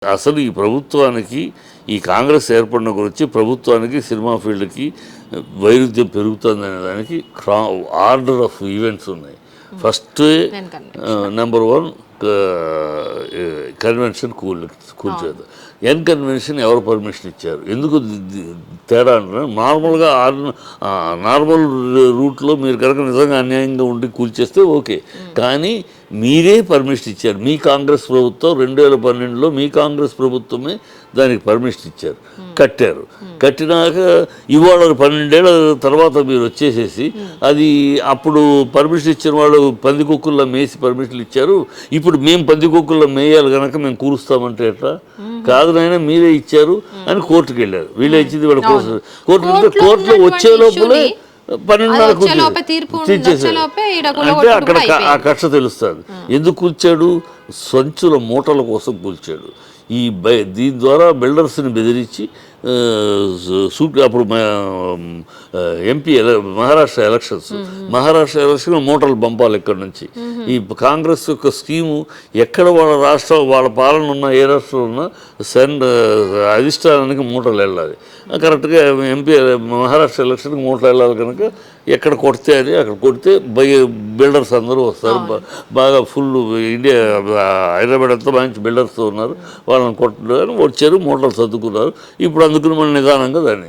అసలు ఈ ప్రభుత్వానికి ఈ కాంగ్రెస్ ఏర్పడిన గురించి ప్రభుత్వానికి సినిమా ఫీల్డ్కి వైరుధ్యం పెరుగుతుందనే దానికి ఆర్డర్ ఆఫ్ ఈవెంట్స్ ఉన్నాయి. ఫస్ట్ నెంబర్ 1 కన్వెన్షన్ కూల్చేది. ఎన్ కన్వెన్షన్ ఎవరు పర్మిషన్ ఇచ్చారు, ఎందుకు తేడా అంటే నార్మల్ రూట్లో మీరు కనుక నిజంగా అన్యాయంగా ఉండి కూల్చేస్తే ఓకే, కానీ మీరే పర్మిషన్ ఇచ్చారు. మీ కాంగ్రెస్ ప్రభుత్వం 2012లో మీ కాంగ్రెస్ ప్రభుత్వమే దానికి పర్మిషన్ ఇచ్చారు, కట్టారు. కట్టినాక ఇవాళ 12 ఏళ్ళ తర్వాత మీరు వచ్చేసేసి అది అప్పుడు పర్మిషన్ ఇచ్చిన వాళ్ళు పందికొక్కుల్లో మేసి పర్మిషన్లు ఇచ్చారు, ఇప్పుడు మేము పందికొక్కుల్లో మేయాలి కనుక మేము కూరుస్తామంటే ఎట్లా? కాదు నాయన మీరే ఇచ్చారు అని కోర్టుకు వెళ్ళారు. వీళ్ళే ఇచ్చింది వాళ్ళ కోర్టులో వచ్చే లోపలే 12 తీర్చేశారు. అంటే అక్కడ ఆ కక్ష తెలుస్తుంది. ఎందుకు కూల్చాడు? సంచుల మూటల కోసం కూల్చాడు. దీని ద్వారా బిల్డర్స్ని బెదిరించి అప్పుడు ఎంపీ మహారాష్ట్ర ఎలక్షన్ మూటలు పంపాలి ఇక్కడ నుంచి. ఈ కాంగ్రెస్ యొక్క స్కీము ఎక్కడ వాళ్ళ పాలన ఉన్న ఏ రాష్ట్రంలో ఉన్నా అధిష్టానానికి మూటలు వెళ్ళాలి. కరెక్ట్గా ఎంపీ మహారాష్ట్ర ఎలక్షన్కి మూటలు వెళ్ళాలి కనుక ఎక్కడ కొడితే అని అక్కడ కొడితే బిల్డర్స్ అందరూ వస్తారు. బాగా ఫుల్ ఇండియా హైదరాబాద్ అంతా మంచి బిల్డర్స్ ఉన్నారు. వాళ్ళని కొట్టడానికి వచ్చారు, మూటలు సర్దుకున్నారు. ఇప్పుడు అందుకుని మళ్ళీ నిదానంగా దాన్ని